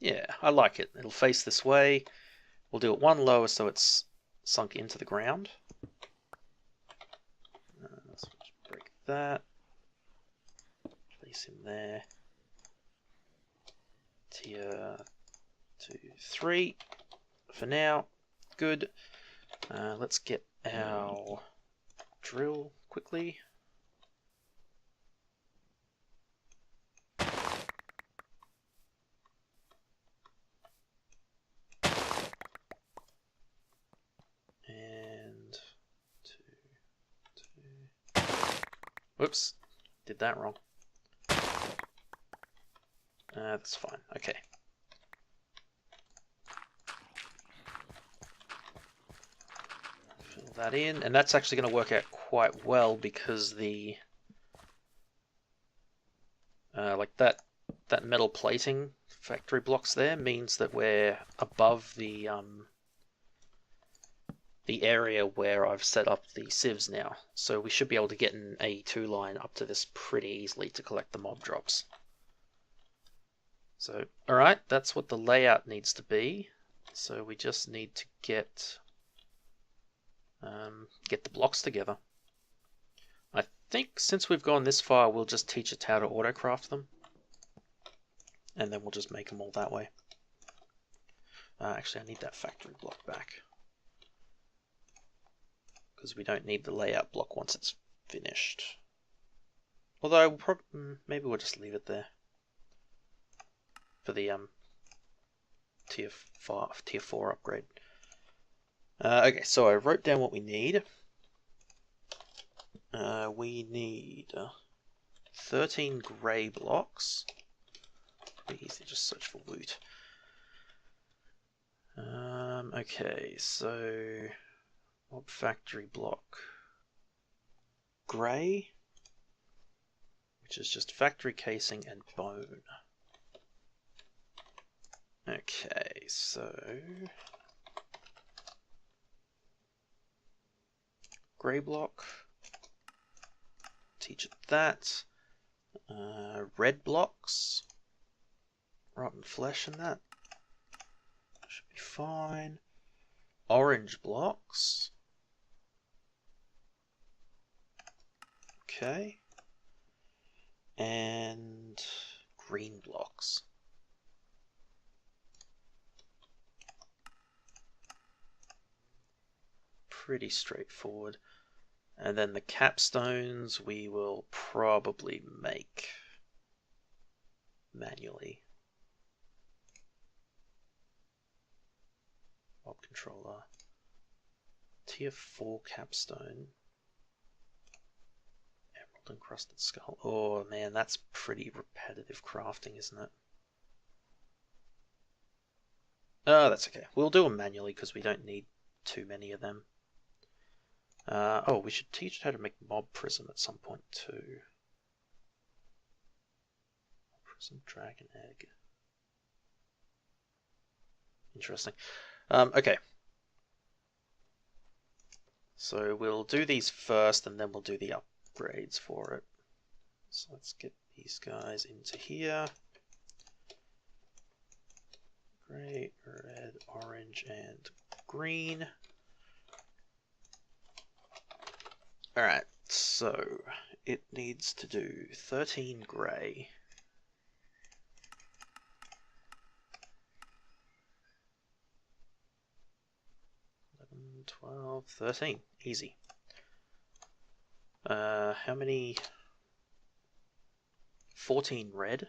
Yeah, I like it. It'll face this way. We'll do it one lower so it's sunk into the ground. Let's break that. Place him there. Tier 2, 3 for now. Good. Let's get our drill quickly. And 2. Whoops, did that wrong. That's fine. Okay. Fill that in, and that's actually going to work out quite well because the like that metal plating factory blocks there means that we're above the area where I've set up the sieves now. So we should be able to get an A2 line up to this pretty easily to collect the mob drops. So, alright, that's what the layout needs to be. So we just need to get the blocks together. I think since we've gone this far, we'll just teach it how to autocraft them. And then we'll just make them all that way. Actually, I need that factory block back. Because we don't need the layout block once it's finished. Although, maybe we'll just leave it there. For the tier 4 upgrade. Okay, so I wrote down what we need. We need 13 grey blocks. Pretty easy, just search for Woot. Okay, so mob factory block grey, which is just factory casing and bone. Okay, so grey block, teach it that. Red blocks, rotten flesh and that should be fine. Orange blocks, okay, and green blocks. Pretty straightforward. And then the capstones we will probably make manually. Mob controller. Tier 4 capstone. Emerald encrusted skull. Oh man, that's pretty repetitive crafting, isn't it? Oh, that's okay. We'll do them manually because we don't need too many of them. Oh, we should teach how to make mob prism at some point too. Prism dragon egg. Interesting. Okay. So we'll do these first and then we'll do the upgrades for it. So let's get these guys into here. Grey, red, orange, and green. Alright, so it needs to do 13 grey. 12, 13. Easy. How many? 14 red.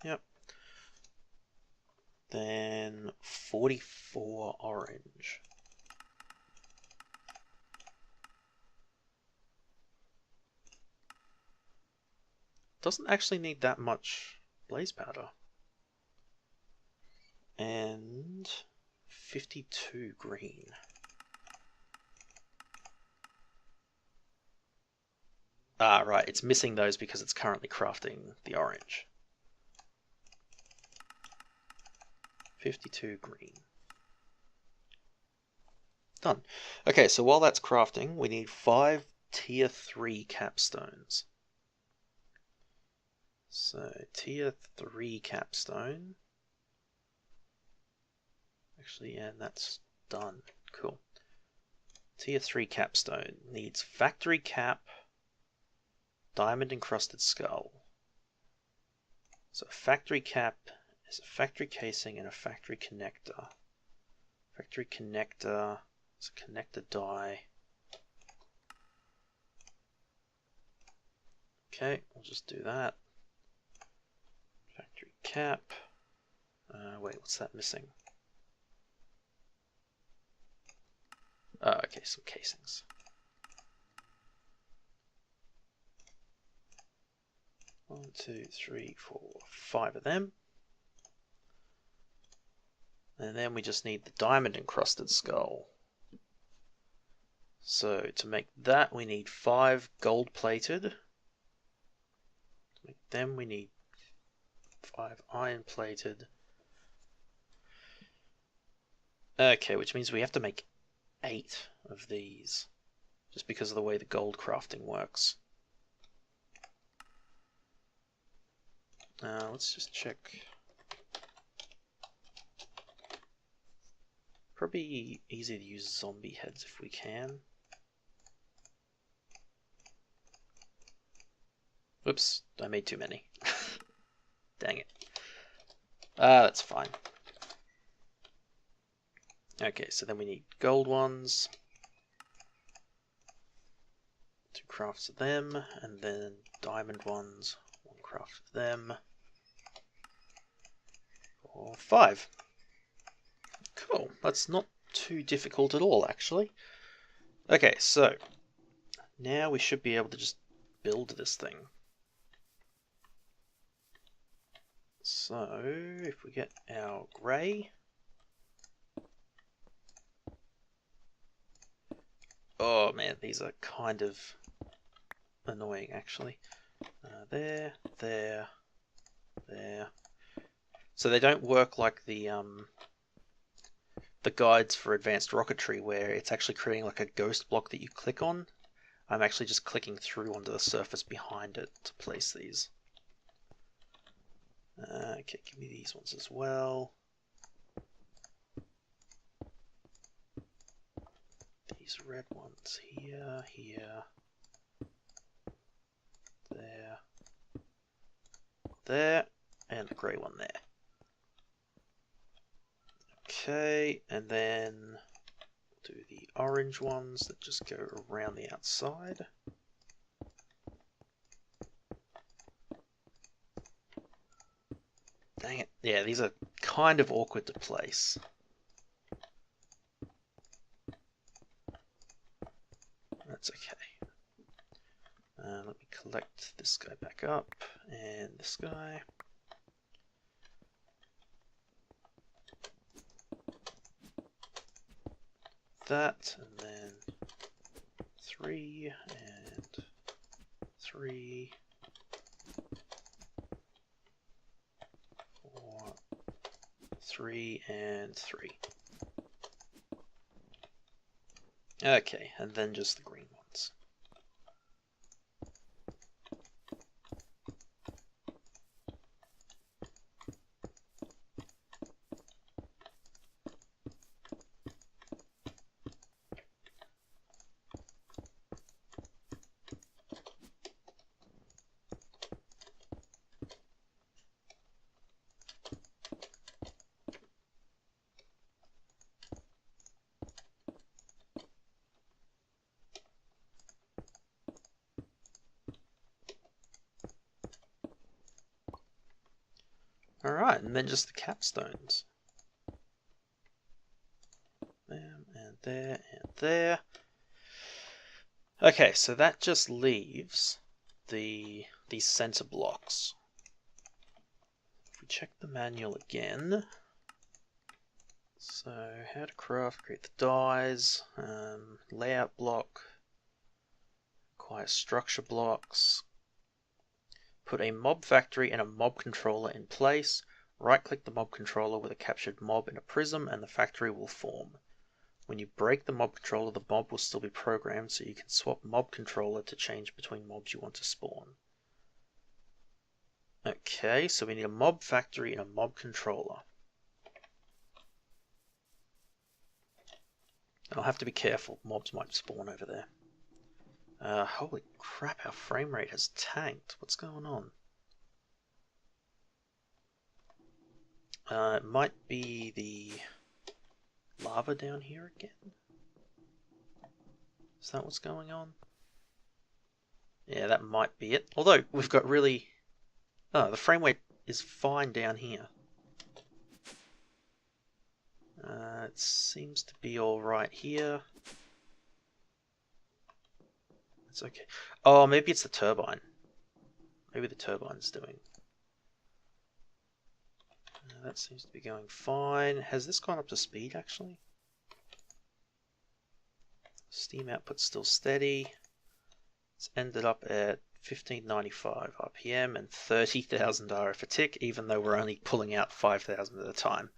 Yep. Then 44 orange. Doesn't actually need that much blaze powder. And 52 green. Ah, right, it's missing those because it's currently crafting the orange. 52 green. Done. Okay, so while that's crafting, we need 5 tier 3 capstones. So, tier 3 capstone. Actually, yeah, that's done. Cool. Tier 3 capstone needs factory cap, diamond encrusted skull. So a factory cap is a factory casing and a factory connector. Factory connector is a connector die. Okay, we'll just do that. Factory cap. Wait, what's that missing? Okay, some casings. 1, 2, 3, 4, 5 of them. And then we just need the diamond encrusted skull. So to make that we need 5 gold plated. To make them we need 5 iron plated. Okay, which means we have to make 8 of these. Just because of the way the gold crafting works. Let's just check. Probably easy to use zombie heads if we can. Whoops, I made too many. Dang it. That's fine. Okay, so then we need gold ones. 2 crafts of them, and then diamond ones. 1 craft of them. 4, 5. Cool, that's not too difficult at all, actually. Okay, so now we should be able to just build this thing. So, if we get our grey. Oh man, these are kind of annoying, actually. There. So they don't work like the guides for advanced rocketry, where it's actually creating like a ghost block that you click on. I'm actually just clicking through onto the surface behind it to place these. Okay, give me these ones as well. These red ones here, there, and the grey one there. Okay, and then do the orange ones that just go around the outside. Dang it. Yeah, these are kind of awkward to place. That's okay. Let me collect this guy back up, and this guy. That, and then 3, and 3, 4, 3, and 3. Okay, and then just the green ones. Alright, and then just the capstones. Them, and there, and there. Okay, so that just leaves these center blocks. If we check the manual again, so how to craft, create the dies, layout block, acquire structure blocks, put a mob factory and a mob controller in place, right click the mob controller with a captured mob in a prism and the factory will form. When you break the mob controller, the mob will still be programmed, so you can swap mob controller to change between mobs you want to spawn. Okay, so we need a mob factory and a mob controller. I'll have to be careful, mobs might spawn over there. Holy crap, our frame rate has tanked. What's going on? It might be the lava down here again. Is that what's going on? Yeah, that might be it. Although, we've got really... Oh, the frame rate is fine down here. It seems to be alright here. It's okay. Oh, maybe it's the turbine. Maybe the turbine's doing... that seems to be going fine. Has this gone up to speed, actually? Steam output's still steady. It's ended up at 1595 RPM and 30,000 RF a tick, even though we're only pulling out 5,000 at a time.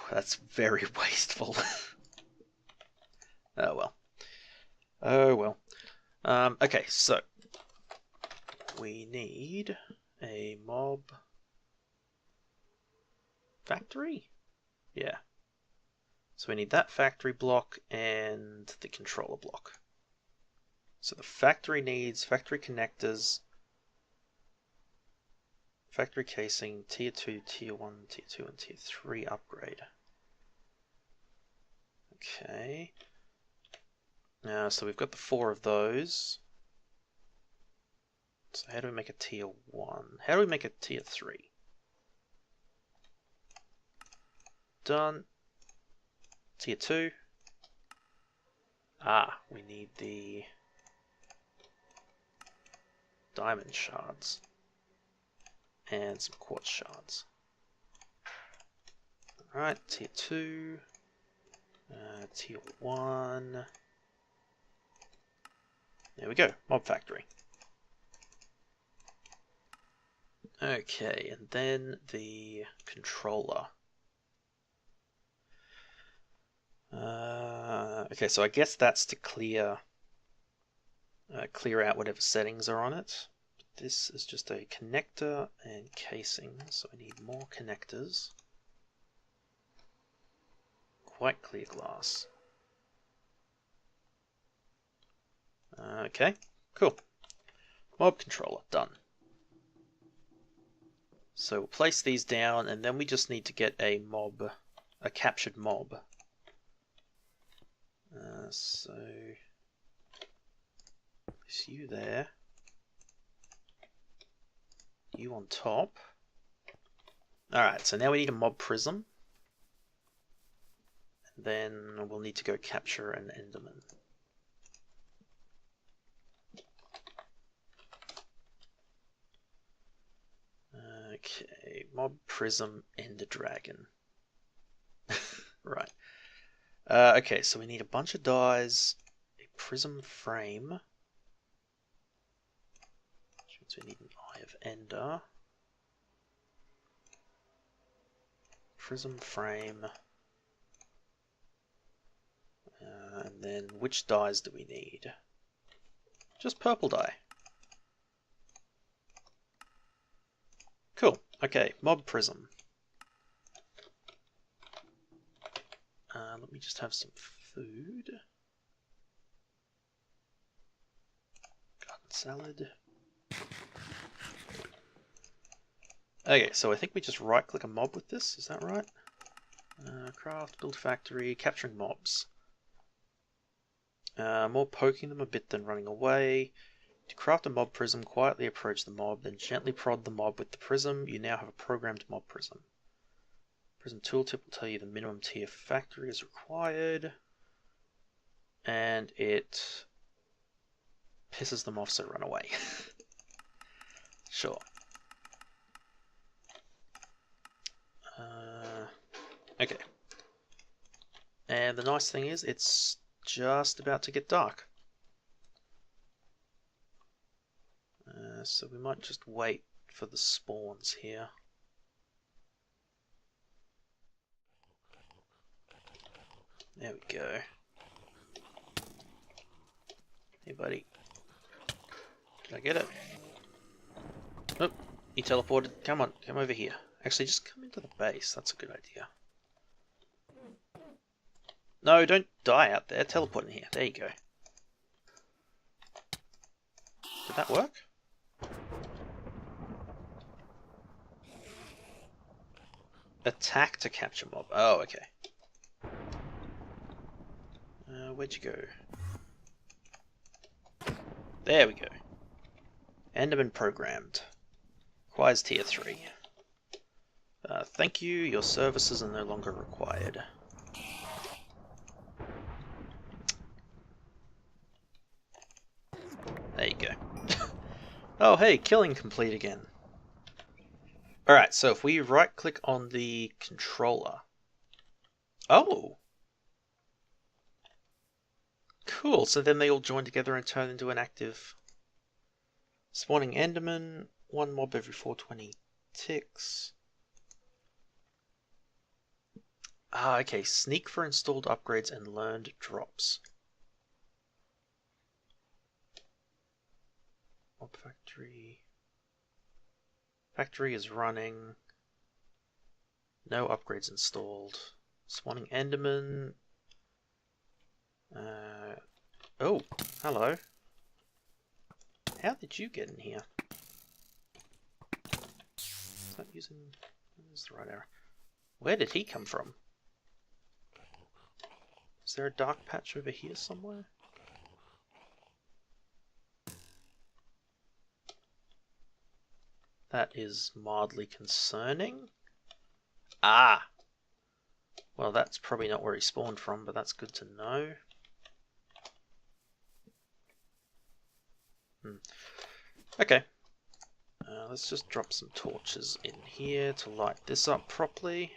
That's very wasteful. Oh well. Oh well. Okay, so we need a mob factory? Yeah. So we need that factory block and the controller block. So the factory needs factory connectors, factory casing, tier 2, tier 1, tier 2, and tier 3 upgrade. Okay. So we've got the 4 of those. So how do we make a tier 1? How do we make a tier 3? Done. Tier 2. We need the diamond shards and some quartz shards. Alright, tier 2. Tier 1. There we go, mob factory. Okay, and then the controller. Okay, so I guess that's to clear out whatever settings are on it. This is just a connector and casing, so I need more connectors. Quite clear glass. Okay, cool. Mob controller, done. So we'll place these down, and then we just need to get a mob, a captured mob. So it's you there, you on top. Alright, so now we need a mob prism. And then we'll need to go capture an Enderman. Okay, mob prism Ender Dragon. Right. Okay, so we need a bunch of dyes, a prism frame, which means we need an Eye of Ender, prism frame, and then which dyes do we need? Just purple dye. Cool. Okay, mob prism. Let me just have some food. Garden salad. Okay, so I think we just right-click a mob with this. Is that right? Craft, build factory, capturing mobs. More poking them a bit than running away. To craft a mob prism, quietly approach the mob, then gently prod the mob with the prism. You now have a programmed mob prism. Prism tooltip will tell you the minimum tier factory is required, and it pisses them off, so run away. Sure. Okay. And the nice thing is, it's just about to get dark. So we might just wait for the spawns here. There we go. Hey, buddy. Did I get it? Oh, he teleported. Come on, come over here. Actually, just come into the base. That's a good idea. No, don't die out there. Teleport in here. There you go. Did that work? Attack to capture mob. Oh, okay. Where'd you go? There we go. Enderman programmed. Requires tier 3. Thank you, your services are no longer required. There you go. Oh hey, killing complete again. Alright, so if we right click on the controller. Oh! Cool, so then they all join together and turn into an active... Spawning Enderman, 1 mob every 420 ticks. Ah, okay, sneak for installed upgrades and learned drops. Mob factory. Factory is running. No upgrades installed. Spawning Enderman. Oh, hello. How did you get in here? Is that using... Where's the right arrow? Where did he come from? Is there a dark patch over here somewhere? That is mildly concerning. Ah! Well, that's probably not where he spawned from, but that's good to know. Okay. Let's just drop some torches in here to light this up properly.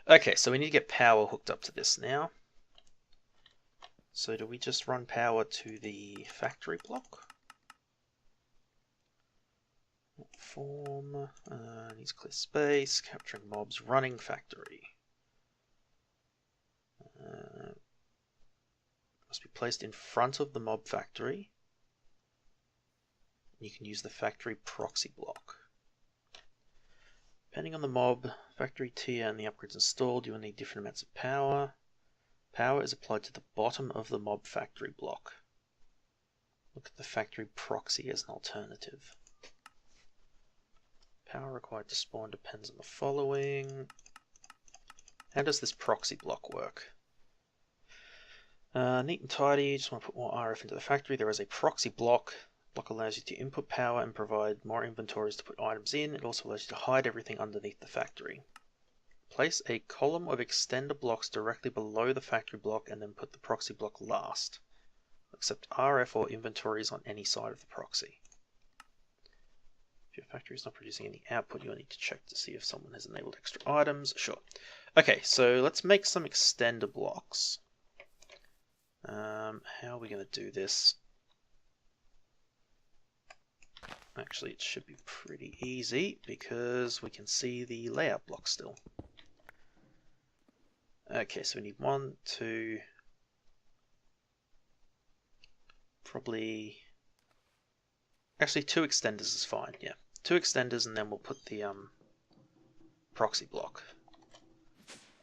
Okay, so we need to get power hooked up to this now. So do we just run power to the factory block? Form, needs clear space, capturing mobs, running factory. Must be placed in front of the mob factory. You can use the factory proxy block. Depending on the mob, factory tier and the upgrades installed, you will need different amounts of power. Power is applied to the bottom of the mob factory block. Look at the factory proxy as an alternative. Power required to spawn depends on the following. How does this proxy block work? Neat and tidy, just want to put more RF into the factory. There is a proxy block. Block allows you to input power and provide more inventories to put items in. It also allows you to hide everything underneath the factory. Place a column of extender blocks directly below the factory block and then put the proxy block last. Accept RF or inventories on any side of the proxy. If your factory is not producing any output, you'll need to check to see if someone has enabled extra items. Sure. Okay, so let's make some extender blocks. How are we going to do this? Actually, it should be pretty easy because we can see the layout block still. Okay, so we need 1, 2, probably... Actually, 2 extenders is fine, yeah. 2 extenders and then we'll put the proxy block.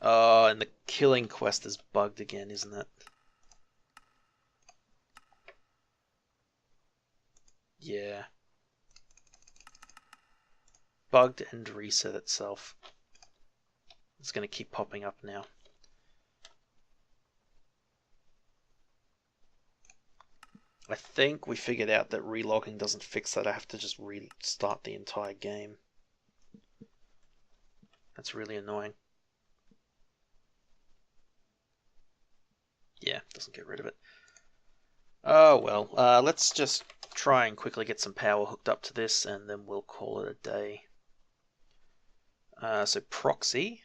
Oh, and the killing quest is bugged again, isn't it? Yeah. Bugged and reset itself. It's going to keep popping up now. I think we figured out that relogging doesn't fix that. I have to just restart the entire game. That's really annoying. Yeah, doesn't get rid of it. Oh well, let's just try and quickly get some power hooked up to this and then we'll call it a day. So proxy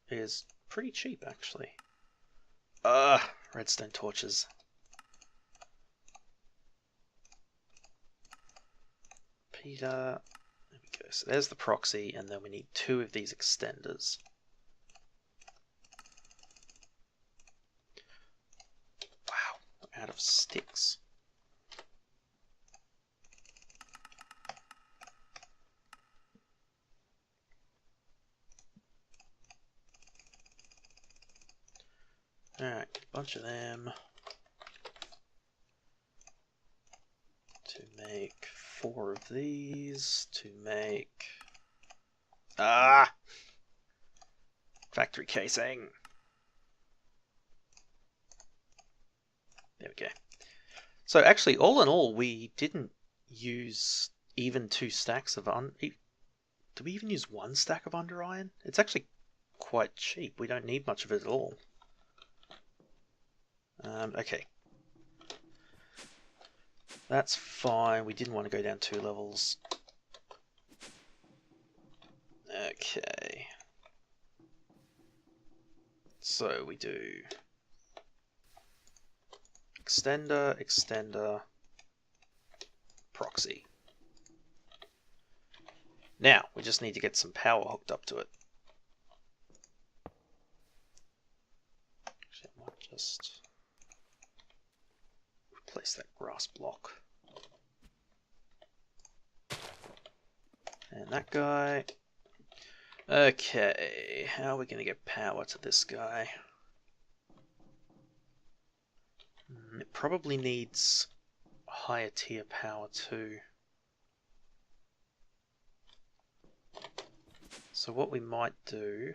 is pretty cheap actually. Redstone torches. Peter, There we go. So there's the proxy, and then we need 2 of these extenders. Wow, we're out of sticks. Alright, a bunch of them to make 4 of these to make factory casing. There we go. So actually, all in all, we didn't use even 2 stacks of did we even use 1 stack of under iron? It's actually quite cheap. We don't need much of it at all. Okay. That's fine. We didn't want to go down 2 levels. Okay. So we do extender, extender, proxy. Now, we just need to get some power hooked up to it. Actually, I might just replace that grass block. And that guy. Okay, how are we going to get power to this guy? It probably needs higher tier power too. So what we might do...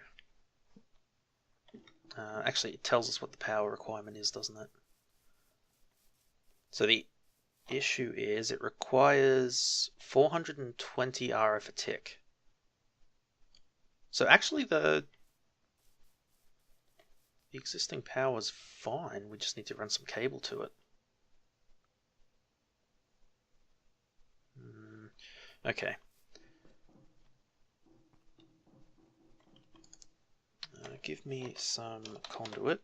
actually, it tells us what the power requirement is, doesn't it? So the issue is it requires 420 RF a tick. So actually the existing power is fine, we just need to run some cable to it. Okay. Give me some conduit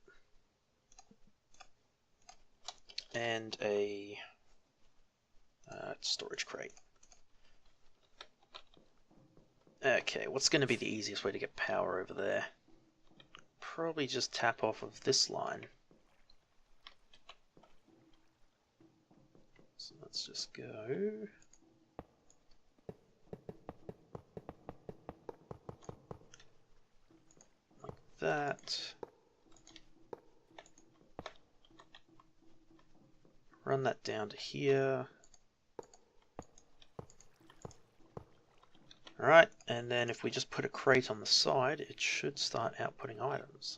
and a storage crate. Okay, what's going to be the easiest way to get power over there? Probably just tap off of this line. So let's just go. Like that. Run that down to here. Alright, and then if we just put a crate on the side, it should start outputting items.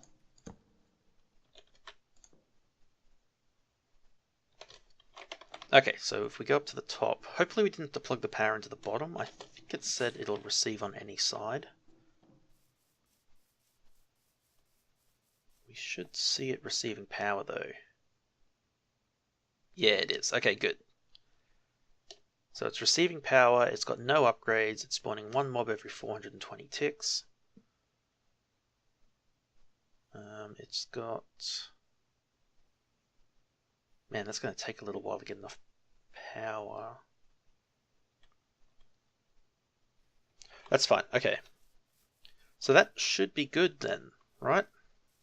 Okay, so if we go up to the top, hopefully we didn't plug the power into the bottom. I think it said it'll receive on any side. We should see it receiving power though. Yeah, it is. Okay, good. So it's receiving power, it's got no upgrades, it's spawning 1 mob every 420 ticks. It's got... Man, that's going to take a little while to get enough power. That's fine, okay. So that should be good then, right?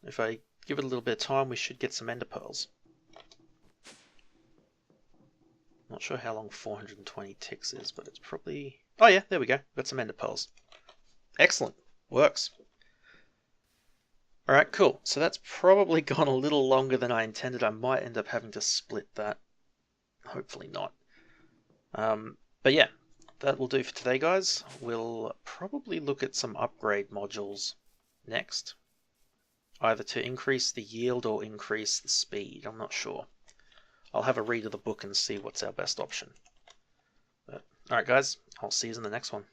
If I give it a little bit of time, we should get some ender pearls. Not sure how long 420 ticks is, but it's probably... Oh yeah, there we go. Got some ender pearls. Excellent. Works. Alright, cool. So that's probably gone a little longer than I intended. I might end up having to split that. Hopefully not. But yeah, that will do for today, guys. We'll probably look at some upgrade modules next. Either to increase the yield or increase the speed. I'm not sure. I'll have a read of the book and see what's our best option. Alright guys, I'll see you in the next one.